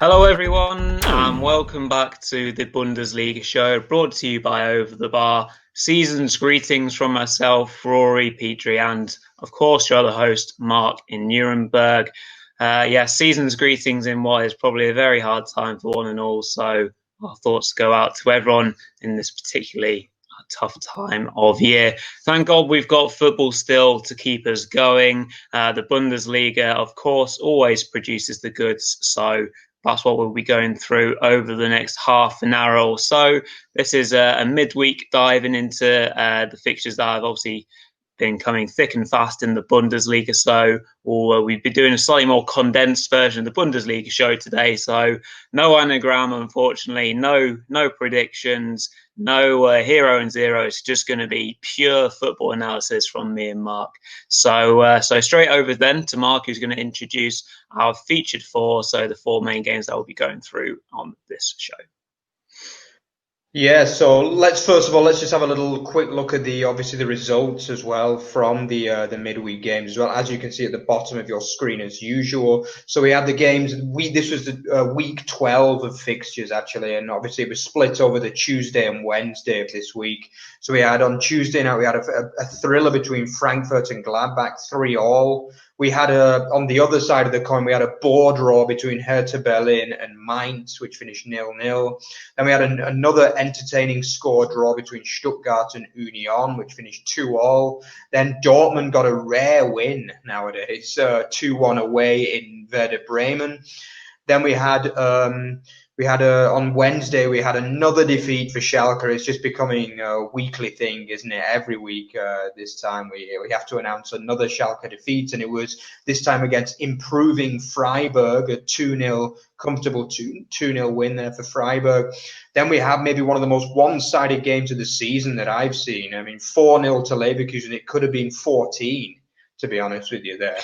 Hello everyone and welcome back to the Bundesliga Show, brought to you by Over the Bar. Season's greetings from myself, Rory Petre, and of course your other host, Mark in Nuremberg. Season's greetings in what is probably a very hard time for one and all, so our thoughts go out to everyone in this particularly tough time of year. Thank God we've got football still to keep us going. The Bundesliga, of course, always produces the goods, so that's what we'll be going through over the next half an hour or so. This is a midweek diving into the fixtures that have obviously been coming thick and fast in the Bundesliga. So we'll be doing a slightly more condensed version of the Bundesliga show today. So no anagram, unfortunately, no predictions, no hero and zero. It's just going to be pure football analysis from me and Mark. So straight over then to Mark, who's going to introduce our featured four. So the four main games that we'll be going through on this show. Yeah, so let's just have a quick look at the results as well from the midweek games as well. As you can see at the bottom of your screen as usual. So we had the games. This was the week 12 of fixtures actually, and obviously it was split over the Tuesday and Wednesday of this week. So we had on Tuesday night we had a thriller between Frankfurt and Gladbach, 3-3. We had on the other side of the coin, we had a bore draw between Hertha Berlin and Mainz, which finished 0-0. Then we had another entertaining score draw between Stuttgart and Union, which finished 2-2. Then Dortmund got a rare win nowadays, 2-1 away in Werder Bremen. Then we had on Wednesday we had another defeat for Schalke. It's just becoming a weekly thing, isn't it? Every week this time we have to announce another Schalke defeat, and it was this time against improving Freiburg, a 2-0 comfortable 2-0 win there for Freiburg. Then we have maybe one of the most one-sided games of the season that I've seen. I mean, 4-0 to Leverkusen. It could have been 14. To be honest with you there.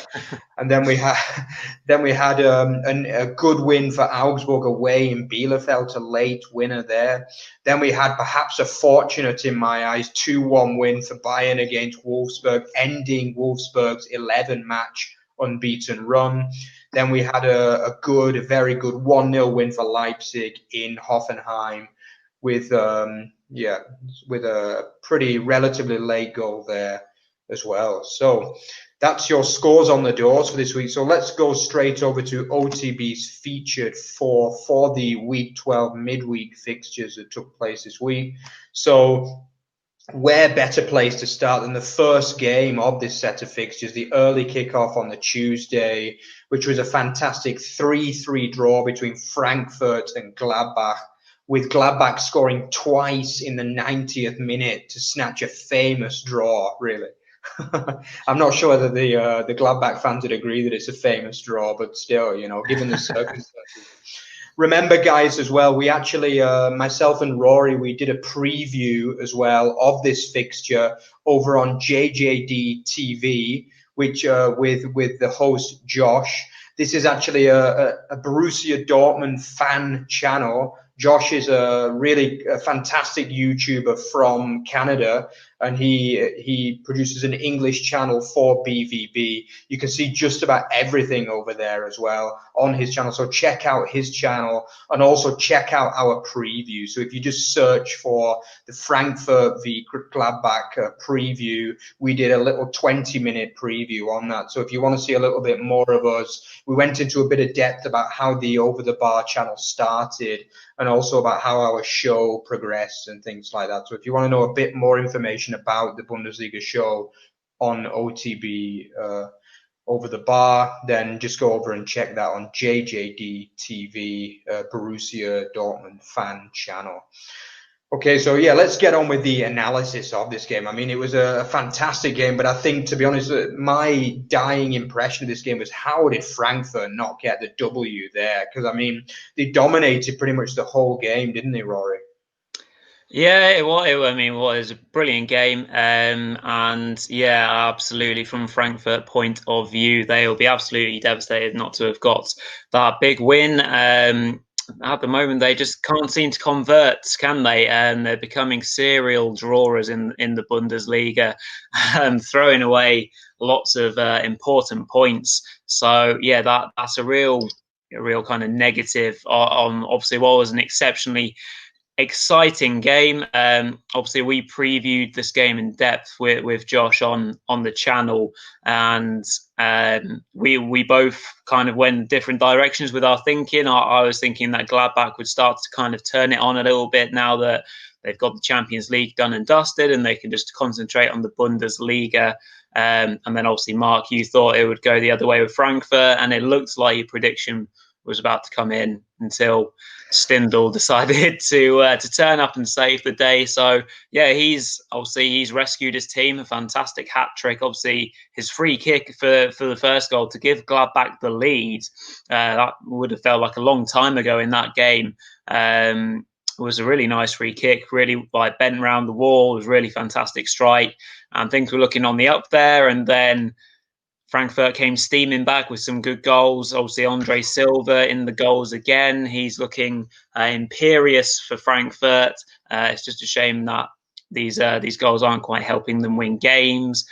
And then we had a good win for Augsburg away in Bielefeld, a late winner there. Then we had perhaps a fortunate, in my eyes, 2-1 win for Bayern against Wolfsburg, ending Wolfsburg's 11-match unbeaten run. Then we had a very good 1-0 win for Leipzig in Hoffenheim with a pretty relatively late goal there as well. So that's your scores on the doors for this week. So let's go straight over to OTB's featured for the week 12 midweek fixtures that took place this week. So where better place to start than the first game of this set of fixtures, the early kickoff on the Tuesday, which was a fantastic 3-3 draw between Frankfurt and Gladbach, with Gladbach scoring twice in the 90th minute to snatch a famous draw, really. I'm not sure whether the Gladbach fans would agree that it's a famous draw, but still, given the circumstances. Remember, guys, as well, we actually, myself and Rory, we did a preview as well of this fixture over on JJD TV, which with the host Josh. This is actually a Borussia Dortmund fan channel. Josh is a fantastic YouTuber from Canada, and he produces an English channel for BVB. You can see just about everything over there as well on his channel. So check out his channel and also check out our preview. So if you just search for the Frankfurt v Gladbach preview, we did a little 20-minute preview on that. So if you want to see a little bit more of us, we went into a bit of depth about how the Over the Bar channel started and also about how our show progressed and things like that. So if you want to know a bit more information about the Bundesliga show on OTB Over the Bar, then just go over and check that on JJD TV, Borussia Dortmund fan channel. Okay, so yeah, let's get on with the analysis of this game. I mean, it was a fantastic game, but I think, to be honest, my dying impression of this game was how did Frankfurt not get the W there? Because, I mean, they dominated pretty much the whole game, didn't they, Rory? Yeah, it was a brilliant game. And yeah, absolutely, from Frankfurt point of view, they'll be absolutely devastated not to have got that big win. At the moment, they just can't seem to convert, can they? And they're becoming serial drawers in the Bundesliga, throwing away lots of important points. So yeah, that's a real a real kind of negative on obviously what was an exceptionally exciting game. Obviously, we previewed this game in depth with Josh on the channel, and we both kind of went different directions with our thinking. I was thinking that Gladbach would start to kind of turn it on a little bit now that they've got the Champions League done and dusted, and they can just concentrate on the Bundesliga. And then obviously, Mark, you thought it would go the other way with Frankfurt, and it looked like your prediction was about to come in until Stindl decided to turn up and save the day. So yeah, he's rescued his team, a fantastic hat trick. Obviously, his free kick for the first goal to give Gladbach the lead, that would have felt like a long time ago in that game. It was a really nice free kick, really bent round the wall. It was a really fantastic strike, and things were looking on the up there. And then Frankfurt came steaming back with some good goals. Obviously, Andre Silva in the goals again. He's looking imperious for Frankfurt. It's just a shame that these goals aren't quite helping them win games.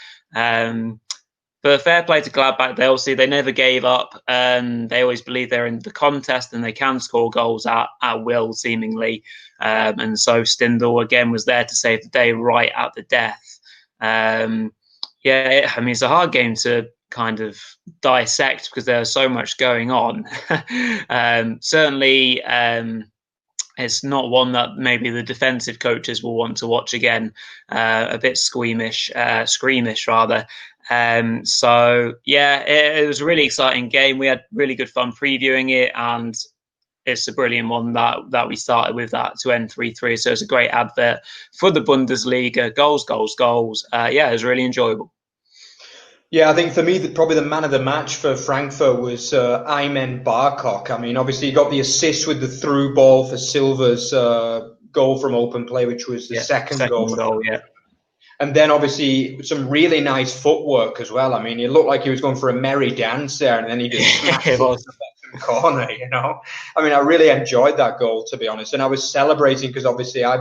But fair play to Gladbach. They never gave up. They always believe they're in the contest and they can score goals at will, seemingly. And so Stindl again was there to save the day right at the death. It's a hard game to kind of dissect because there's so much going on. Certainly, it's not one that maybe the defensive coaches will want to watch again. A bit squeamish rather. It was a really exciting game. We had really good fun previewing it, and it's a brilliant one that we started with that to end 3-3. So it's a great advert for the Bundesliga. Goals. It was really enjoyable. Yeah, I think for me, probably the man of the match for Frankfurt was Aymen Barkok. I mean, obviously, he got the assist with the through ball for Silva's goal from open play, which was the second goal. Yeah. And then, obviously, some really nice footwork as well. I mean, it looked like he was going for a merry dance there, and then he just smashed it the corner, you know. I mean, I really enjoyed that goal, to be honest. And I was celebrating because obviously I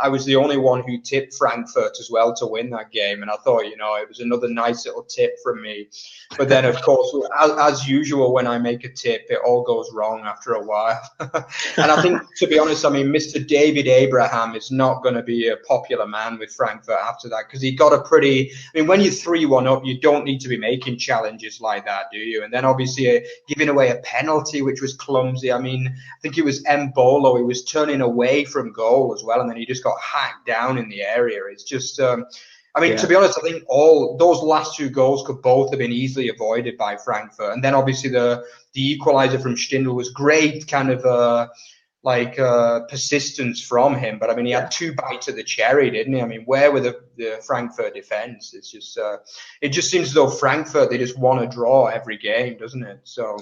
was the only one who tipped Frankfurt as well to win that game. And I thought, you know, it was another nice little tip from me. But then, of course, as usual, when I make a tip, it all goes wrong after a while. And I think, to be honest, I mean, Mr. David Abraham is not going to be a popular man with Frankfurt after that, because he got when you're 3-1 up, you don't need to be making challenges like that, do you? And then obviously giving away a penalty, which was clumsy. I mean, I think it was Mbolo. He was turning away from goal as well, and then he just got hacked down in the area. It's just, to be honest, I think all those last two goals could both have been easily avoided by Frankfurt. And then obviously the equaliser from Stindl was great, kind of persistence from him. But I mean, he had two bites at the cherry, didn't he? I mean, where were the Frankfurt defence? It's just, it just seems as though Frankfurt, they just want to draw every game, doesn't it? So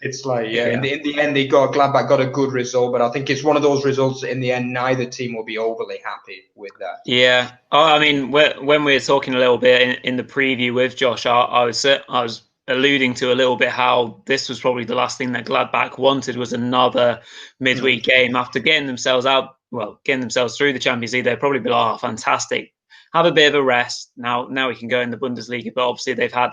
it's like, in the end, Gladbach got a good result, but I think it's one of those results in the end, neither team will be overly happy with that. Yeah. I mean, when we were talking a little bit in the preview with Josh, I was alluding to a little bit how this was probably the last thing that Gladbach wanted was another midweek game after getting themselves through the Champions League. They'd probably be like, oh, fantastic, have a bit of a rest. Now we can go in the Bundesliga. But obviously they've had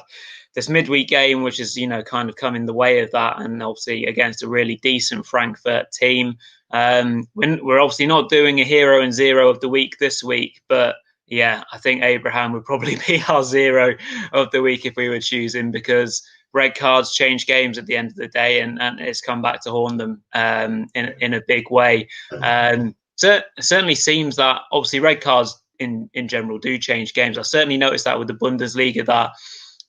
this midweek game, which is, you know, kind of come in the way of that. And obviously against a really decent Frankfurt team. We're obviously not doing a hero and zero of the week this week, but yeah, I think Abraham would probably be our zero of the week if we were choosing, because red cards change games at the end of the day, and it's come back to haunt them in a big way. So it certainly seems that obviously red cards in general do change games. I certainly noticed that with the Bundesliga, that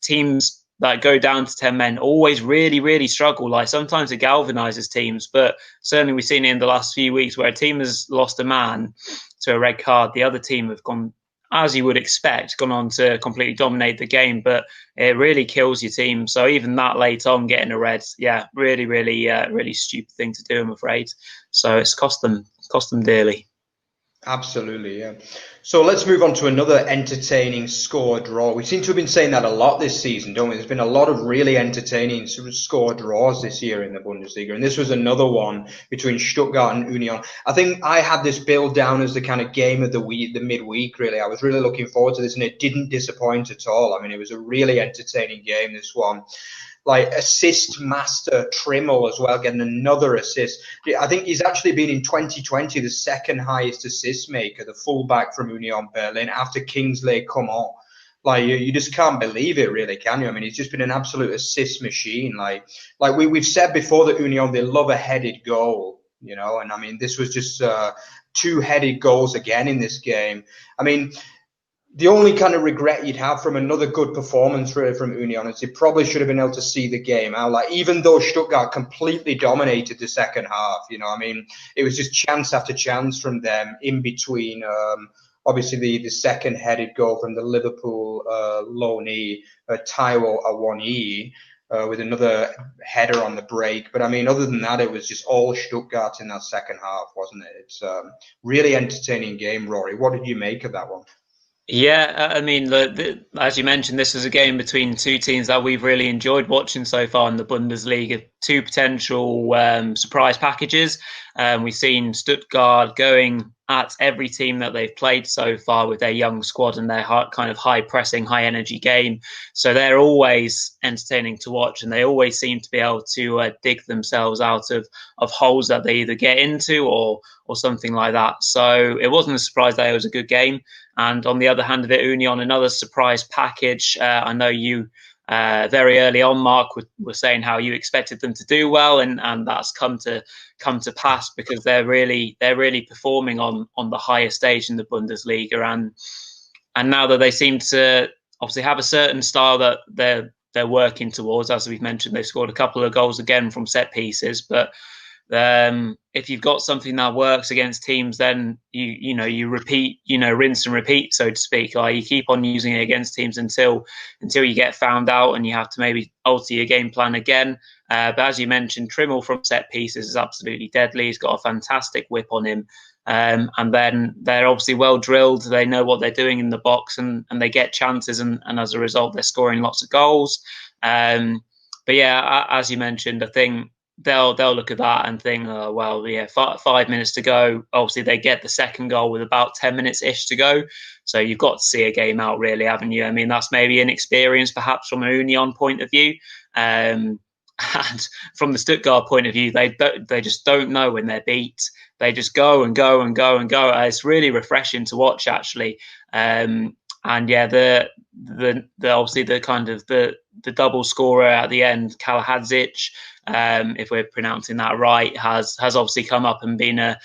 teams that go down to 10 men always really, really struggle. Like sometimes it galvanizes teams, but certainly we've seen it in the last few weeks where a team has lost a man to a red card. The other team have gone, as you would expect, gone on to completely dominate the game, but it really kills your team. So even that late on, getting a red, really, really, really stupid thing to do, I'm afraid. So it's cost them dearly. Absolutely, yeah. So let's move on to another entertaining score draw. We seem to have been saying that a lot this season, don't we? There's been a lot of really entertaining score draws this year in the Bundesliga, and this was another one between Stuttgart and Union. I think I had this billed down as the kind of game of the week, the midweek, really. I was really looking forward to this, and it didn't disappoint at all. I mean, it was a really entertaining game, this one. like assist master Trimmel as well, getting another assist. I think he's actually been in 2020 the second highest assist maker, the fullback from Union Berlin after Kingsley Coman. Like you just can't believe it, really, can you? I mean, he's just been an absolute assist machine. Like we've said before that Union, they love a headed goal, you know, and I mean this was just two headed goals again in this game. I mean, the only kind of regret you'd have from another good performance really from Union is you probably should have been able to see the game out. Like, even though Stuttgart completely dominated the second half, you know, I mean, it was just chance after chance from them in between. Obviously, the second headed goal from the Liverpool loanee, Taiwo Awoniyi, with another header on the break. But I mean, other than that, it was just all Stuttgart in that second half, wasn't it? It's really entertaining game, Rory. What did you make of that one? Yeah, I mean, as you mentioned, this was a game between two teams that we've really enjoyed watching so far in the Bundesliga. Two potential surprise packages. We've seen Stuttgart going at every team that they've played so far with their young squad and their kind of high pressing, high energy game. So they're always entertaining to watch, and they always seem to be able to dig themselves out of holes that they either get into or something like that. So it wasn't a surprise that it was a good game. And on the other hand of it, Union, another surprise package. I know you very early on, Mark, were saying how you expected them to do well, and that's come to pass because they're really performing on the higher stage in the Bundesliga, and now that they seem to obviously have a certain style that they're working towards. As we've mentioned, they've scored a couple of goals again from set pieces, but if you've got something that works against teams, then you repeat, rinse and repeat, so to speak. Like, you keep on using it against teams until you get found out and you have to maybe alter your game plan again. But as you mentioned, Trimmel from set pieces is absolutely deadly. He's got a fantastic whip on him. And then they're obviously well drilled. They know what they're doing in the box, and they get chances, and as a result, they're scoring lots of goals. But yeah, as you mentioned, I think they'll look at that and think, oh, well, yeah, 5 minutes to go. Obviously, they get the second goal with about 10 minutes ish to go. So you've got to see a game out, really, haven't you? I mean, that's maybe inexperience, perhaps, from an Union point of view. And from the Stuttgart point of view, they just don't know when they're beat. They just go and go and go and go. It's really refreshing to watch, actually. And yeah, the obviously the kind of the double scorer at the end, Kalahadzic, if we're pronouncing that right, has obviously come up and been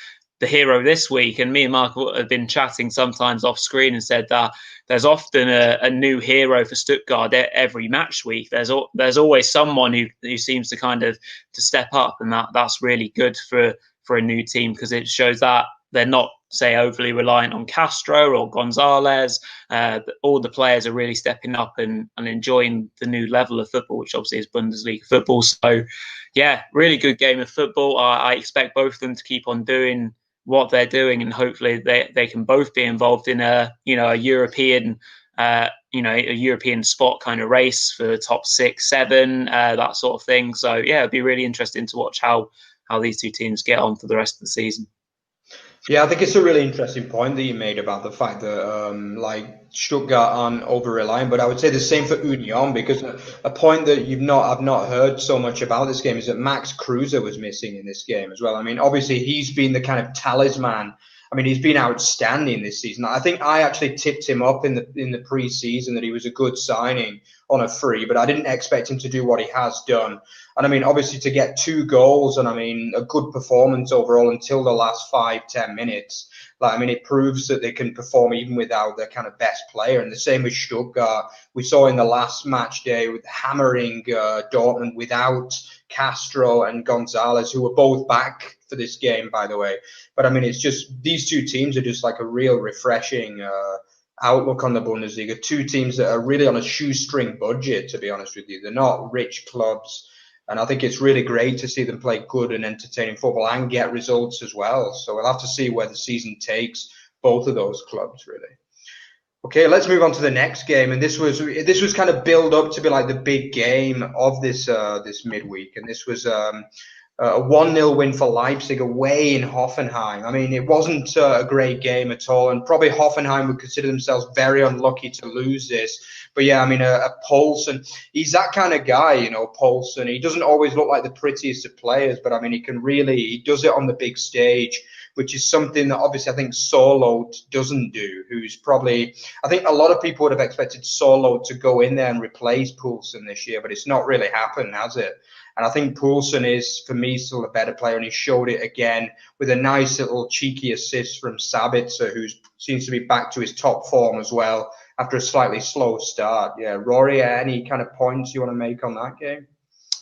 the hero this week. And me and Mark have been chatting sometimes off screen and said that there's often a new hero for Stuttgart every match week. There's always someone who seems to kind of to step up, and that's really good for a new team, because it shows that they're not, say, overly reliant on Castro or Gonzalez. All the players are really stepping up and enjoying the new level of football, which obviously is Bundesliga football. So, yeah, really good game of football. I expect both of them to keep on doing what they're doing, and hopefully they can both be involved in a European a European spot kind of race for the top 6, 7, that sort of thing. So yeah, it'd be really interesting to watch how these two teams get on for the rest of the season. Yeah, I think it's a really interesting point that you made about the fact that Stuttgart aren't over-reliant, but I would say the same for Union, because a point that I've not heard so much about this game is that Max Kruse was missing in this game as well. I mean, obviously he's been the kind of talisman. I mean, he's been outstanding this season. I think I actually tipped him up in the pre-season that he was a good signing on a free, but I didn't expect him to do what he has done. And I mean, obviously to get 2 goals and I mean, a good performance overall until the last 5-10 minutes. Like, I mean, it proves that they can perform even without their kind of best player. And the same with Stuttgart. We saw in the last match day with hammering Dortmund without Castro and Gonzalez, who were both back for this game, by the way. But I mean, it's just, these two teams are just like a real refreshing outlook on the Bundesliga. Two teams that are really on a shoestring budget, to be honest with you. They're not rich clubs. And I think it's really great to see them play good and entertaining football and get results as well. So we'll have to see where the season takes both of those clubs, really. Okay, let's move on to the next game. And this was kind of build up to be like the big game of this midweek. And this was a 1-0 win for Leipzig away in Hoffenheim. I mean, it wasn't a great game at all, and probably Hoffenheim would consider themselves very unlucky to lose this. But yeah, I mean, a Poulsen, he's that kind of guy, you know, Poulsen. He doesn't always look like the prettiest of players, but I mean, he does it on the big stage, which is something that obviously I think Solo doesn't do, who's probably, I think a lot of people would have expected Solo to go in there and replace Poulsen this year, but it's not really happened, has it? And I think Poulsen is, for me, still a better player, and he showed it again with a nice little cheeky assist from Sabitzer, who seems to be back to his top form as well after a slightly slow start. Yeah, Rory, any kind of points you want to make on that game?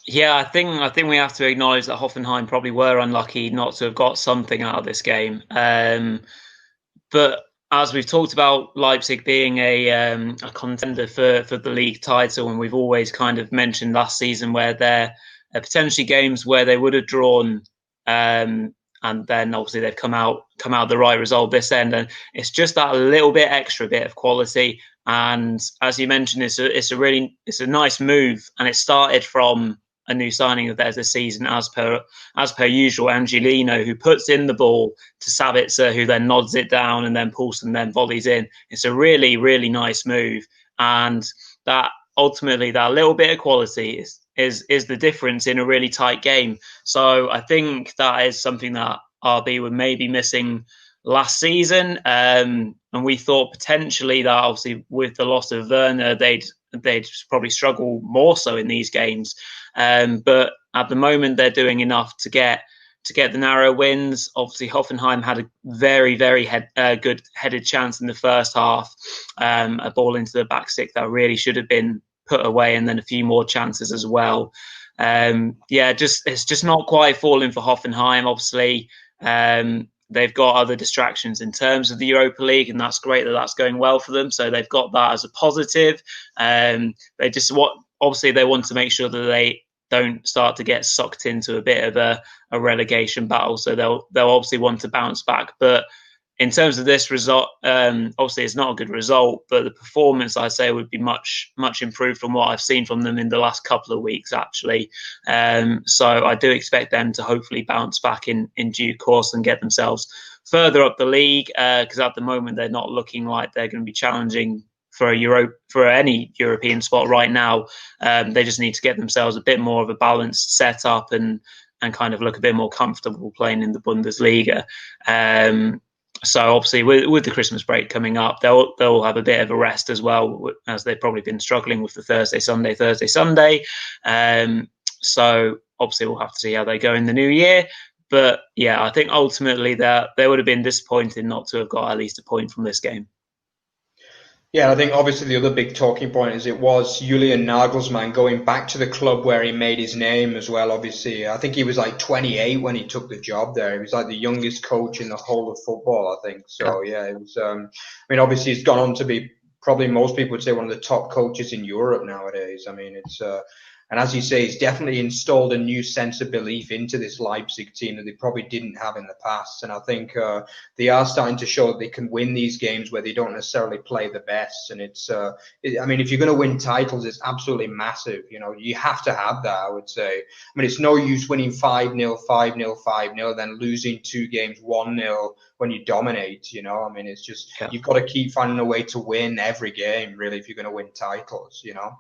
Yeah, I think we have to acknowledge that Hoffenheim probably were unlucky not to have got something out of this game. But as we've talked about Leipzig being a contender for the league title, and we've always kind of mentioned last season where they're potentially games where they would have drawn, and then obviously they've come out the right result this end, and it's just that little bit extra bit of quality. And as you mentioned, it's a nice move, and it started from a new signing of theirs this season, as per usual, Angelino, who puts in the ball to Sabitzer, who then nods it down, and then Poulsen then volleys in. It's a really, really nice move, and that ultimately that little bit of quality is the difference in a really tight game. So I think that is something that RB were maybe missing last season, and we thought potentially that obviously with the loss of Werner, they'd probably struggle more so in these games. But at the moment, they're doing enough to get the narrow wins. Obviously, Hoffenheim had a very, very good headed chance in the first half, a ball into the back stick that really should have been put away, and then a few more chances as well. It's just not quite falling for Hoffenheim. Obviously, they've got other distractions in terms of the Europa League, and that's great that that's going well for them. So they've got that as a positive. Obviously they want to make sure that they don't start to get sucked into a bit of a relegation battle. So they'll obviously want to bounce back. But in terms of this result, obviously it's not a good result, but the performance, I say, would be much, much improved from what I've seen from them in the last couple of weeks, actually. So I do expect them to hopefully bounce back in due course and get themselves further up the league, because at the moment they're not looking like they're going to be challenging for any European spot right now. They just need to get themselves a bit more of a balanced setup and kind of look a bit more comfortable playing in the Bundesliga. So obviously with the Christmas break coming up, they'll have a bit of a rest as well, as they've probably been struggling with the Thursday, Sunday. So obviously we'll have to see how they go in the new year. But yeah, I think ultimately they would have been disappointed not to have got at least a point from this game. Yeah, I think obviously the other big talking point is it was Julian Nagelsmann going back to the club where he made his name as well. Obviously, I think he was like 28 when he took the job there. He was like the youngest coach in the whole of football, I think. So yeah, it was. I mean, obviously he's gone on to be probably most people would say one of the top coaches in Europe nowadays. I mean, it's. And as you say, he's definitely installed a new sense of belief into this Leipzig team that they probably didn't have in the past. And I think they are starting to show that they can win these games where they don't necessarily play the best. And I mean, if you're going to win titles, it's absolutely massive. You know, you have to have that, I would say. I mean, it's no use winning 5-0, 5-0, 5-0, then losing 2 games 1-0 when you dominate, you know. I mean, it's just, You've got to keep finding a way to win every game, really, if you're going to win titles, you know.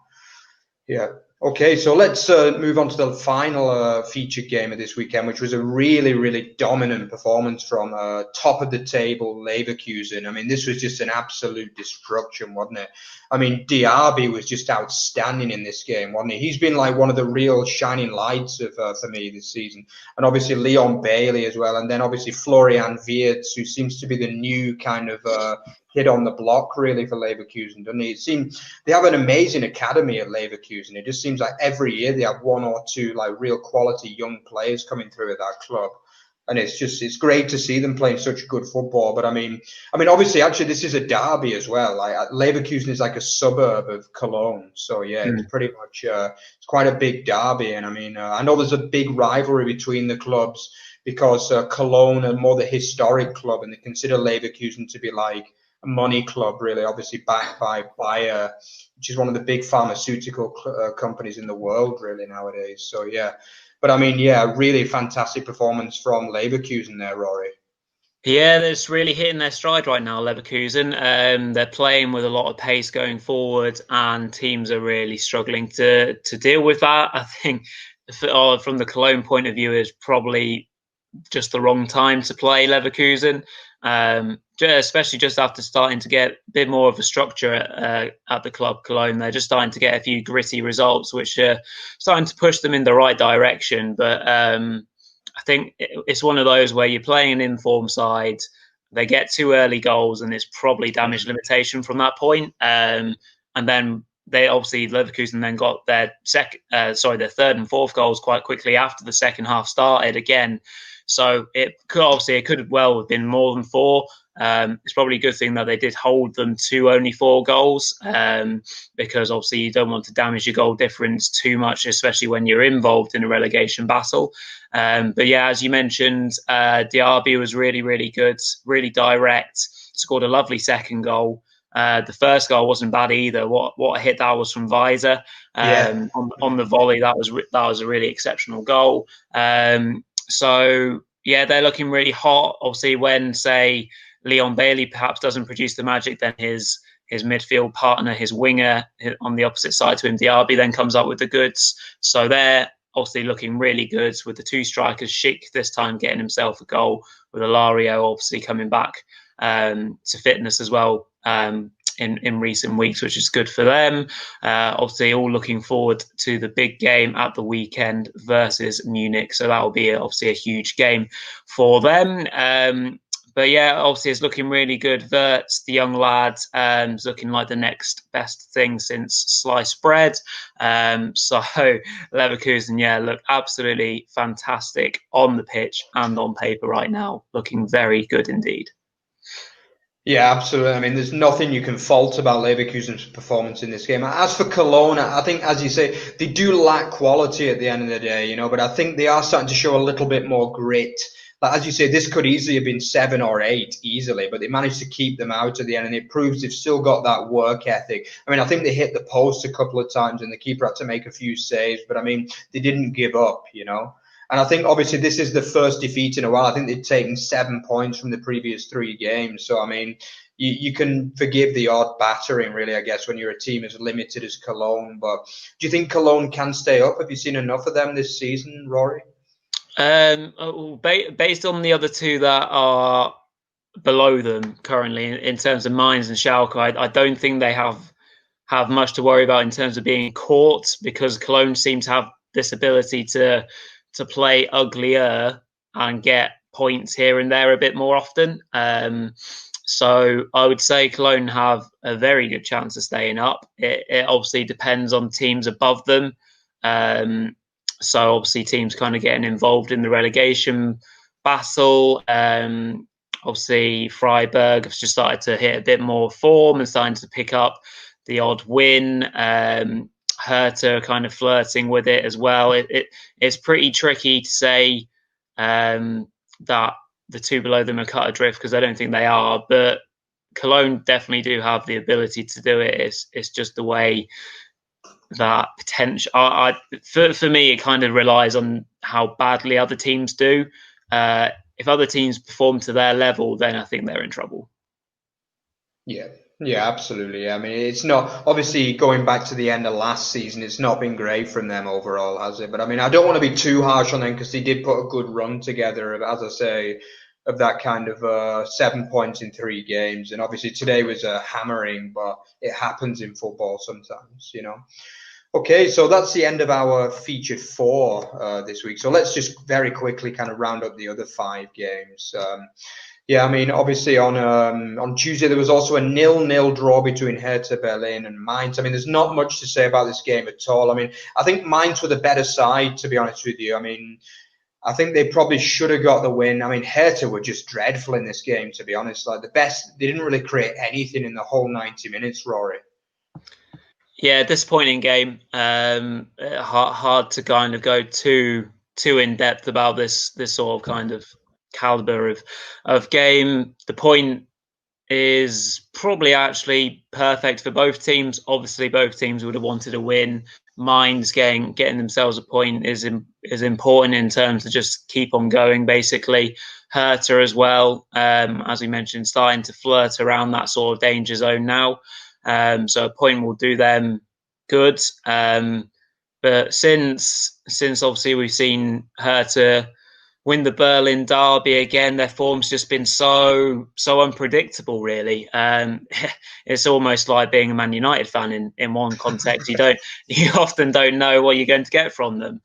Yeah. Okay, so let's move on to the final featured game of this weekend, which was a really, really dominant performance from top of the table Leverkusen. I mean, this was just an absolute destruction, wasn't it? I mean, Diaby was just outstanding in this game, wasn't he? He's been like one of the real shining lights of for me this season. And obviously Leon Bailey as well. And then obviously Florian Wirtz, who seems to be the new kind of hit on the block really for Leverkusen, doesn't he? It seems they have an amazing academy at Leverkusen. It just seems like every year they have 1 or 2 like real quality young players coming through at that club. And it's great to see them playing such good football. But I mean, obviously, actually, this is a derby as well. Like Leverkusen is like a suburb of Cologne, so yeah, it's pretty much it's quite a big derby. And I mean, I know there's a big rivalry between the clubs because Cologne are more the historic club, and they consider Leverkusen to be like a money club, really, obviously backed by Bayer, which is one of the big pharmaceutical companies in the world, really, nowadays. So yeah. But I mean, yeah, really fantastic performance from Leverkusen there, Rory. Yeah, they're just really hitting their stride right now, Leverkusen. They're playing with a lot of pace going forward, and teams are really struggling to deal with that. I think from the Cologne point of view, is probably just the wrong time to play Leverkusen, especially just after starting to get a bit more of a structure at the club Cologne. They're just starting to get a few gritty results, which are starting to push them in the right direction. But I think it's one of those where you're playing an informed side, they get 2 early goals, and it's probably damage limitation from that point. And then they obviously Leverkusen then got their their third and fourth goals quite quickly after the second half started again. So it could well have been more than 4. It's probably a good thing that they did hold them to only 4 goals, because obviously you don't want to damage your goal difference too much, especially when you're involved in a relegation battle. But yeah, as you mentioned, Diaby was really, really good, really direct, scored a lovely second goal. The first goal wasn't bad either. What a hit that was from Weiser on the volley. That was a really exceptional goal. So yeah, they're looking really hot. Obviously, when say Leon Bailey perhaps doesn't produce the magic, then his midfield partner, his winger on the opposite side to him, Diaby, then comes up with the goods. So they're obviously looking really good with the 2 strikers. Schick this time getting himself a goal, with Alario obviously coming back to fitness as well in recent weeks, which is good for them. Obviously, all looking forward to the big game at the weekend versus Munich. So that will be obviously a huge game for them. But yeah, obviously it's looking really good. Wirtz, the young lad, is looking like the next best thing since sliced bread. So Leverkusen, yeah, look absolutely fantastic on the pitch and on paper right now. Looking very good indeed. Yeah, absolutely. I mean, there's nothing you can fault about Leverkusen's performance in this game. As for Cologne, I think, as you say, they do lack quality at the end of the day, but I think they are starting to show a little bit more grit. Like, as you say, this could easily have been 7 or 8 easily, but they managed to keep them out at the end, and it proves they've still got that work ethic. I mean, I think they hit the post a couple of times, and the keeper had to make a few saves, but I mean, they didn't give up, And I think obviously this is the first defeat in a while. I think they've taken 7 points from the previous 3 games. So, I mean, you can forgive the odd battering, really, I guess, when you're a team as limited as Cologne. But do you think Cologne can stay up? Have you seen enough of them this season, Rory? Based on the other 2 that are below them currently, in terms of Mainz and Schalke, I don't think they have much to worry about in terms of being caught, because Cologne seem to have this ability to play uglier and get points here and there a bit more often. So I would say Cologne have a very good chance of staying up. It obviously depends on teams above them. So obviously teams kind of getting involved in the relegation battle. Obviously Freiburg have just started to hit a bit more form and starting to pick up the odd win. Hertha kind of flirting with it as well. It's pretty tricky to say that the 2 below them are cut adrift, because I don't think they are. But Cologne definitely do have the ability to do it. It's just the way that potential. For me, it kind of relies on how badly other teams do. If other teams perform to their level, then I think they're in trouble. Yeah, absolutely. I mean, it's not, obviously, going back to the end of last season, it's not been great from them overall, has it? But I mean, I don't want to be too harsh on them, because they did put a good run together, as I say, of that kind of 7 points in 3 games. And obviously today was a hammering, but it happens in football sometimes, Okay, so that's the end of our featured 4 this week. So let's just very quickly kind of round up the other 5 games. Yeah, I mean, obviously on Tuesday there was also a 0-0 draw between Hertha Berlin and Mainz. I mean, there's not much to say about this game at all. I mean, I think Mainz were the better side, to be honest with you. I mean, I think they probably should have got the win. I mean, Hertha were just dreadful in this game, to be honest. Like, they didn't really create anything in the whole 90 minutes, Rory. Yeah, disappointing game. Hard to kind of go too in depth about this sort of kind of caliber of game. The point is probably actually perfect for both teams. Obviously, both teams would have wanted a win. Mainz getting themselves a point is important in terms of just keep on going, basically. Hertha as well, as we mentioned, starting to flirt around that sort of danger zone now. So a point will do them good. But since obviously we've seen Hertha win the Berlin derby again, their form's just been so unpredictable, really. It's almost like being a Man United fan in one context. You often don't know what you're going to get from them,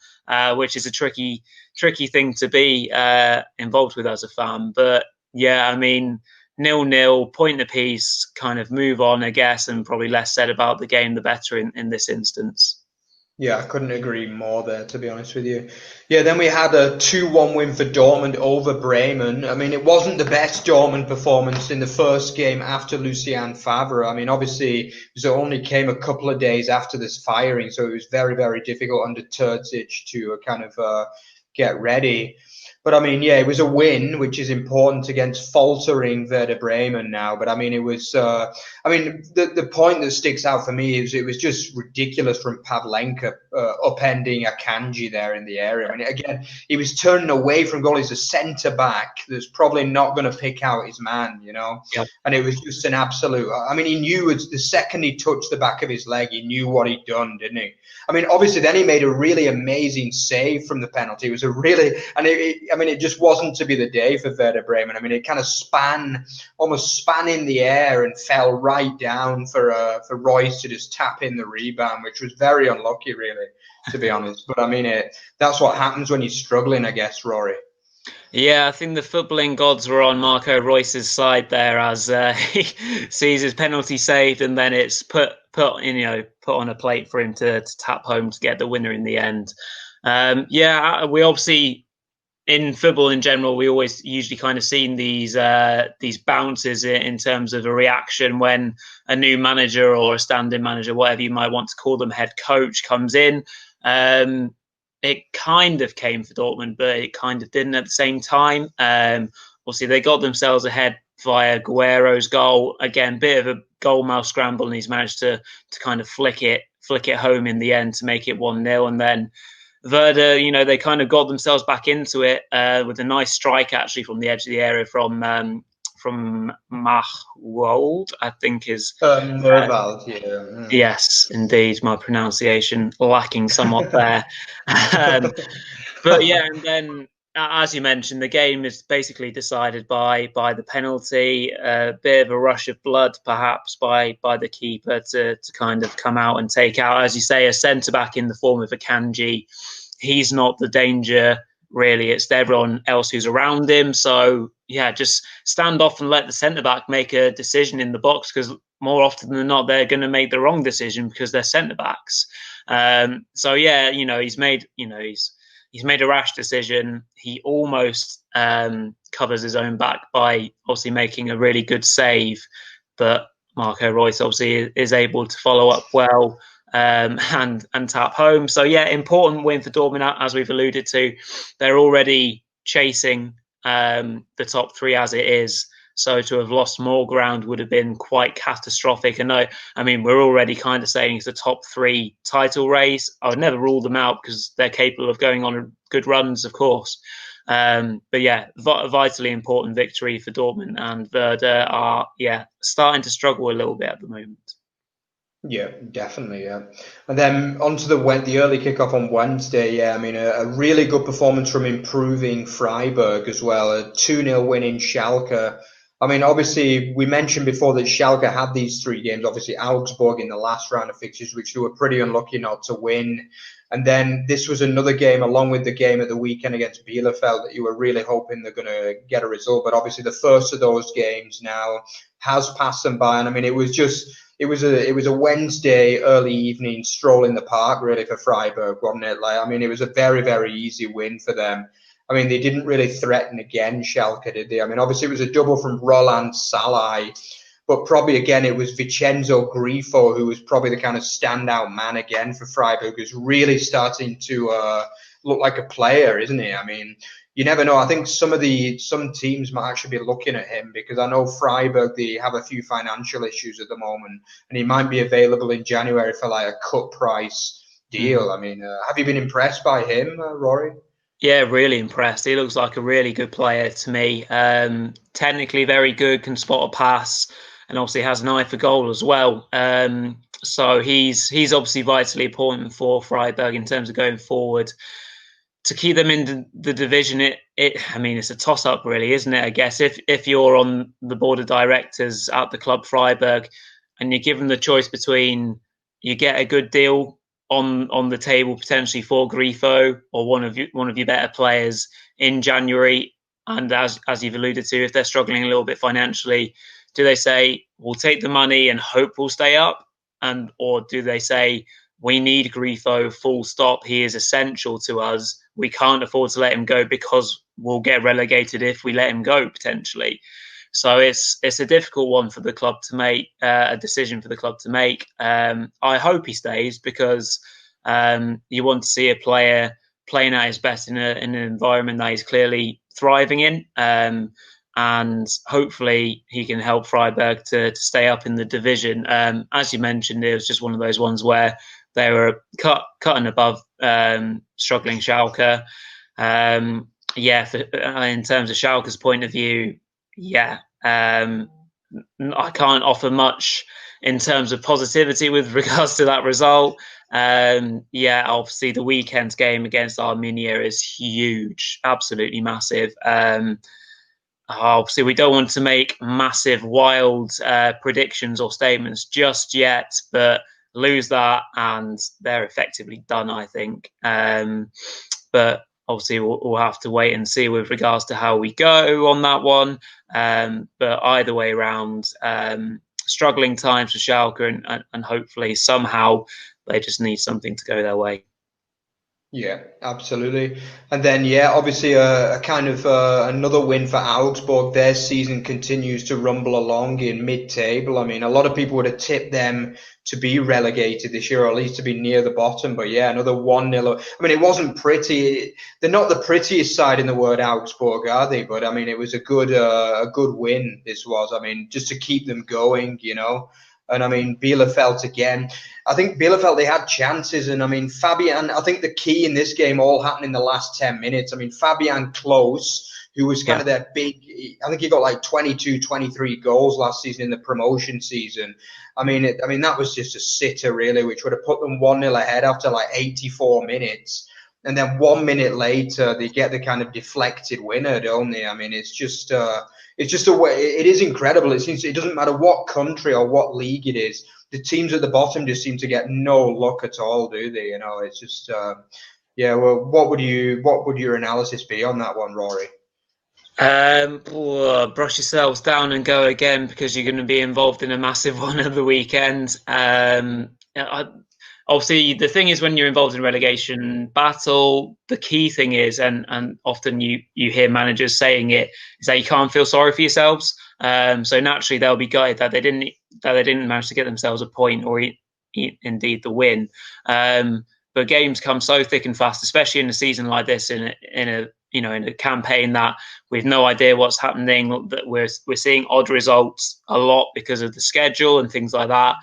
which is a tricky thing to be involved with as a fan. But yeah, I mean, 0-0, point apiece, kind of move on, I guess, and probably less said about the game, the better in this instance. Yeah, I couldn't agree more there, to be honest with you. Yeah, then we had a 2-1 win for Dortmund over Bremen. I mean, it wasn't the best Dortmund performance in the first game after Lucien Favre. I mean, obviously, it only came a couple of days after this firing, so it was very, very difficult under Terzic to kind of get ready. But I mean, yeah, it was a win, which is important against faltering Werder Bremen now. But I mean, it was, the point that sticks out for me is it was just ridiculous from Pavlenka upending Akanji there in the area. I mean, again, he was turning away from goal. He's a centre back that's probably not going to pick out his man, you know. Yep. And it was just an absolute. I mean, he knew the second he touched the back of his leg, he knew what he'd done, didn't he? I mean, obviously, then he made a really amazing save from the penalty. It was a really, and it just wasn't to be the day for Werder Bremen. I mean, it kind of almost span in the air and fell right down for Royce to just tap in the rebound, which was very unlucky, really, to be honest. But I mean, that's what happens when you're struggling, I guess, Rory. Yeah, I think the footballing gods were on Marco Reus's side there as he sees his penalty saved, and then it's put on a plate for him to tap home to get the winner in the end. We obviously, in football in general, we always usually kind of seen these bounces in terms of a reaction when a new manager or a stand-in manager, whatever you might want to call them, head coach comes in. It kind of came for Dortmund, but it kind of didn't at the same time. Obviously, they got themselves ahead via Guerrero's goal. Again, bit of a goal-mouth scramble, and he's managed to kind of flick it home in the end to make it 1-0. And then Werder, they kind of got themselves back into it with a nice strike actually from the edge of the area from Machwold, I think is Mervald, yeah. Yes, indeed, my pronunciation lacking somewhat there. But yeah, and then as you mentioned, the game is basically decided by the penalty. A bit of a rush of blood, perhaps, by the keeper to kind of come out and take out, as you say, a centre back in the form of Akanji. He's not the danger, really. It's everyone else who's around him. So yeah, just stand off and let the centre back make a decision in the box, because more often than not, they're going to make the wrong decision because they're centre backs. So yeah, he's made a rash decision. He almost covers his own back by obviously making a really good save, but Marco Reus obviously is able to follow up well and tap home. So yeah, important win for Dortmund, as we've alluded to. They're already chasing the top three as it is. So to have lost more ground would have been quite catastrophic. And I mean, we're already kind of saying it's a top three title race. I would never rule them out because they're capable of going on good runs, of course. But yeah, a vitally important victory for Dortmund, and Werder are starting to struggle a little bit at the moment. Yeah, definitely. Yeah, and then onto the early kickoff on Wednesday. Yeah, I mean a really good performance from improving Freiburg as well. A 2-0 win in Schalke. I mean, obviously, we mentioned before that Schalke had these three games. Obviously, Augsburg in the last round of fixtures, which they were pretty unlucky not to win. And then this was another game, along with the game at the weekend against Bielefeld, that you were really hoping they're going to get a result. But obviously, the first of those games now has passed them by. And I mean, it was a Wednesday early evening stroll in the park, really, for Freiburg, wasn't it? It was a very, very easy win for them. I mean, they didn't really threaten again, Schalke, did they? I mean, obviously, it was a double from Roland Salai, but probably, again, it was Vincenzo Grifo, who was probably the kind of standout man again for Freiburg, who's really starting to look like a player, isn't he? I mean, you never know. I think some teams might actually be looking at him, because I know Freiburg, they have a few financial issues at the moment, and he might be available in January for like a cut price deal. I mean, have you been impressed by him, Rory? Yeah, really impressed. He looks like a really good player to me. Technically very good, can spot a pass, and obviously has an eye for goal as well. So he's obviously vitally important for Freiburg in terms of going forward. To keep them in the division, I mean, it's a toss-up really, isn't it? I guess if you're on the board of directors at the club Freiburg and you're given the choice between you get a good deal on the table potentially for Grifo or one of your better players in January, and as you've alluded to, if they're struggling a little bit financially, do they say we'll take the money and hope we'll stay up, or do they say we need Grifo, full stop, he is essential to us, we can't afford to let him go because we'll get relegated if we let him go potentially. So it's a difficult one for the club to make, a decision for the club to make. I hope he stays, because you want to see a player playing at his best in an environment that he's clearly thriving in. And hopefully he can help Freiburg to stay up in the division. As you mentioned, it was just one of those ones where they were cut and above struggling Schalke. In terms of Schalke's point of view, I can't offer much in terms of positivity with regards to that result. Obviously the weekend's game against Arminia is huge, absolutely massive. Obviously, we don't want to make massive, wild predictions or statements just yet, but lose that and they're effectively done, I think. But obviously, we'll have to wait and see with regards to how we go on that one. But either way around, struggling times for Schalke, and hopefully somehow they just need something to go their way. Yeah, absolutely. And then, obviously a kind of another win for Augsburg. Their season continues to rumble along in mid-table. I mean, a lot of people would have tipped them to be relegated this year, or at least to be near the bottom. But another 1-0. I mean, it wasn't pretty. They're not the prettiest side in the world, Augsburg, are they? But I mean, it was a good win. This was. I mean, just to keep them going, And I mean, Bielefeld again. I think Bielefeld, they had chances. And I mean, Fabian, I think the key in this game all happened in the last 10 minutes. I mean, Fabian Klos, who was kind of their big, I think he got like 22, 23 goals last season in the promotion season. I mean, that was just a sitter, really, which would have put them 1-0 ahead after like 84 minutes. And then 1 minute later, they get the kind of deflected winner, don't they? I mean, it's just a way. It is incredible. It seems it doesn't matter what country or what league it is. The teams at the bottom just seem to get no luck at all, do they? It's just Well, what would your analysis be on that one, Rory? Brush yourselves down and go again, because you're going to be involved in a massive one at the weekend. Obviously, the thing is, when you're involved in relegation battle, the key thing is, and often you hear managers saying it, is that you can't feel sorry for yourselves. So naturally, they'll be gutted that they didn't manage to get themselves a point or indeed the win. But games come so thick and fast, especially in a season like this, in a campaign that we've no idea what's happening. That we're seeing odd results a lot because of the schedule and things like that.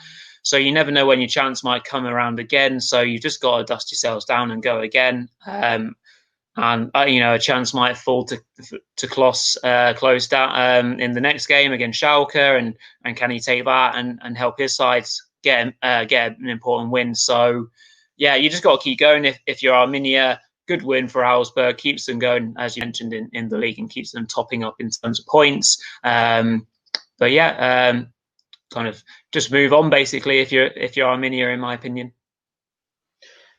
So you never know when your chance might come around again. So you just got to dust yourselves down and go again. A chance might fall to Klos down in the next game against Schalke, and can he take that and help his side get an important win? So you just got to keep going. If you're Arminia, good win for Augsburg, keeps them going, as you mentioned, in the league, and keeps them topping up in terms of points. Kind of just move on, basically, if you're Arminia, in my opinion.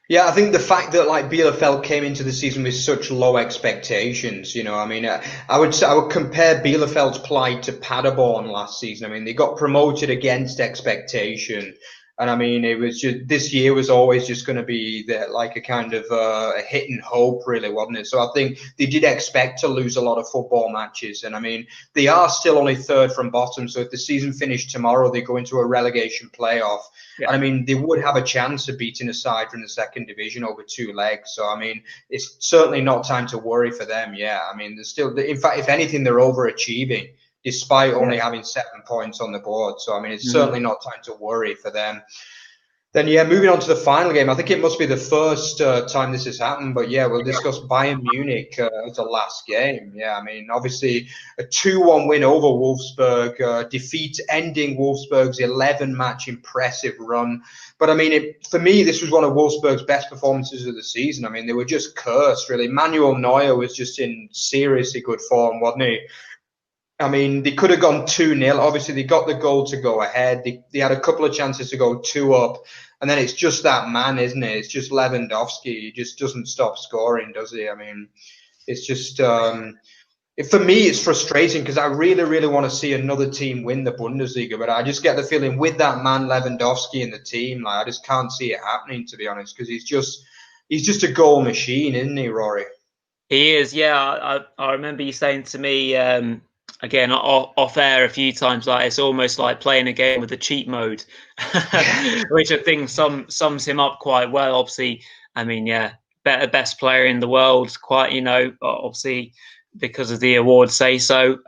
Yeah, I think the fact that like Bielefeld came into the season with such low expectations, I mean, I would compare Bielefeld's plight to Paderborn last season. I mean, they got promoted against expectation. And I mean, it was just this year was always just going to be like a kind of a hit and hope, really, wasn't it? So I think they did expect to lose a lot of football matches. And I mean, they are still only third from bottom. So if the season finished tomorrow, they go into a relegation playoff. Yeah. And I mean, they would have a chance of beating a side from the second division over 2 legs. So I mean, it's certainly not time to worry for them. Yeah, I mean, there's still, in fact, if anything, they're overachieving despite only having 7 points on the board. So, I mean, it's certainly not time to worry for them. Then, yeah, moving on to the final game. I think it must be the first time this has happened. But, yeah, we'll discuss Bayern Munich as the last game. Yeah, I mean, obviously a 2-1 win over Wolfsburg, defeat ending Wolfsburg's 11-match impressive run. But, I mean, for me, this was one of Wolfsburg's best performances of the season. I mean, they were just cursed, really. Manuel Neuer was just in seriously good form, wasn't he? I mean, they could have gone 2-0. Obviously, they got the goal to go ahead. They had a couple of chances to go 2 up. And then it's just that man, isn't it? It's just Lewandowski. He just doesn't stop scoring, does he? I mean, it's just, for me, it's frustrating because I really, really want to see another team win the Bundesliga. But I just get the feeling with that man, Lewandowski, in the team, like, I just can't see it happening, to be honest, because he's just a goal machine, isn't he, Rory? He is, yeah. I remember you saying to me, again, off air a few times, like it's almost like playing a game with the cheat mode, which I think sums him up quite well. Obviously, I mean, yeah, best player in the world, quite, obviously because of the award say so.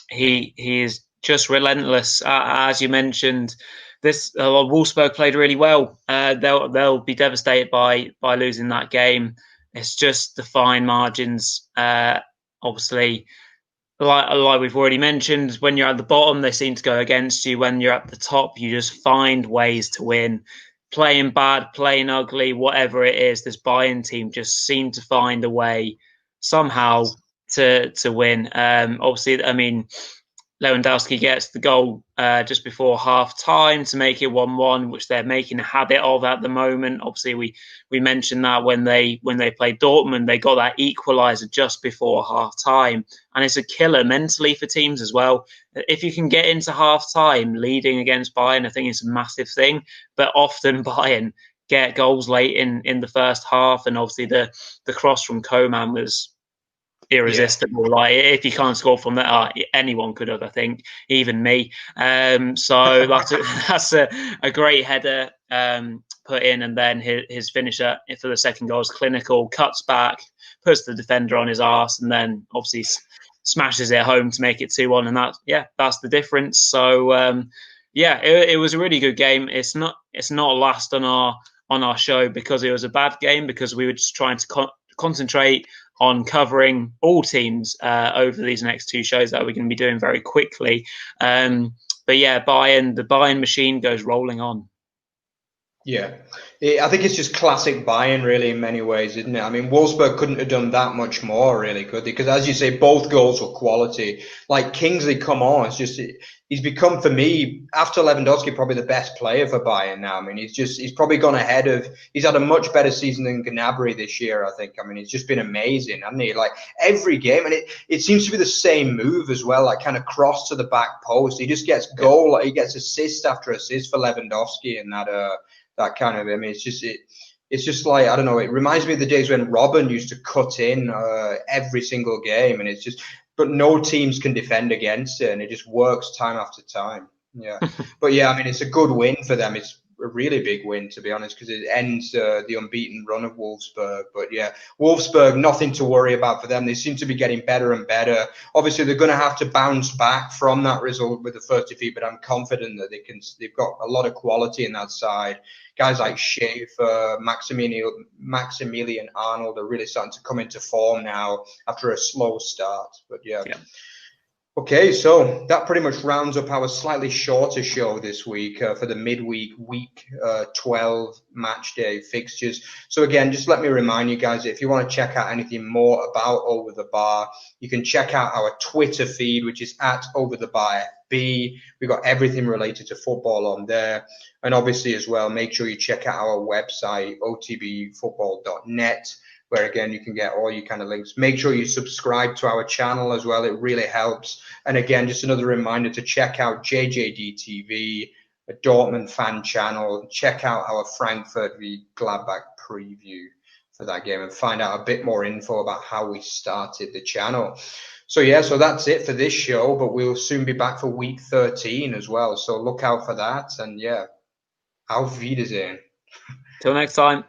He is just relentless, as you mentioned. This Wolfsburg played really well. They'll be devastated by losing that game. It's just the fine margins, obviously. Like we've already mentioned, when you're at the bottom, they seem to go against you. When you're at the top, you just find ways to win. Playing bad, playing ugly, whatever it is, this Bayern team just seem to find a way somehow to win. Obviously, I mean, Lewandowski gets the goal just before half time to make it 1-1, which they're making a habit of at the moment. Obviously, we mentioned that when they played Dortmund, they got that equaliser just before half time, and it's a killer mentally for teams as well. If you can get into half time leading against Bayern, I think it's a massive thing. But often Bayern get goals late in the first half, and obviously the cross from Koeman was irresistible. Yeah. Like, if you can't score from that, anyone could have, I think, even me. So that's a great header put in, and then his finisher for the second goal is clinical, cuts back, puts the defender on his arse, and then obviously smashes it home to make it 2-1, and that's the difference. So it was a really good game. It's not last on our show because it was a bad game, because we were just trying to concentrate on covering all teams over these next 2 shows that we're going to be doing very quickly. But yeah, the Bayern machine goes rolling on. Yeah, I think it's just classic Bayern, really, in many ways, isn't it? I mean, Wolfsburg couldn't have done that much more, really, could they? Because, as you say, both goals were quality. Like, Kingsley, come on, he's become, for me, after Lewandowski, probably the best player for Bayern now. I mean, he's probably gone ahead of, he's had a much better season than Gnabry this year, I think. I mean, he's just been amazing, hasn't he? Like, every game, and it seems to be the same move as well, like kind of cross to the back post. He just gets goal, like, he gets assist after assist for Lewandowski, and that kind of, I mean, it's just like, I don't know, it reminds me of the days when Robben used to cut in every single game, and it's just, but no teams can defend against it, and it just works time after time. Yeah. But yeah, I mean, it's a good win for them. It's a really big win, to be honest, because it ends the unbeaten run of Wolfsburg. But yeah, Wolfsburg, nothing to worry about for them. They seem to be getting better and better. Obviously, they're going to have to bounce back from that result with the first defeat, but I'm confident that they've got a lot of quality in that side. Guys like Schaefer, Maximilian Arnold are really starting to come into form now after a slow start. But yeah. Okay, so that pretty much rounds up our slightly shorter show this week for the midweek week 12 match day fixtures. So again, just let me remind you guys, if you want to check out anything more about Over the Bar, you can check out our Twitter feed, which is @OverTheBarFB. We've got everything related to football on there. And obviously as well, make sure you check out our website, otbfootball.net. where again, you can get all your kind of links. Make sure you subscribe to our channel as well. It really helps. And again, just another reminder to check out JJD TV a Dortmund fan channel. Check out our Frankfurt v Gladbach preview for that game and find out a bit more info about how we started the channel. So yeah, so that's it for this show, but we'll soon be back for week 13 as well. So look out for that, and yeah, auf Wiedersehen. Till next time.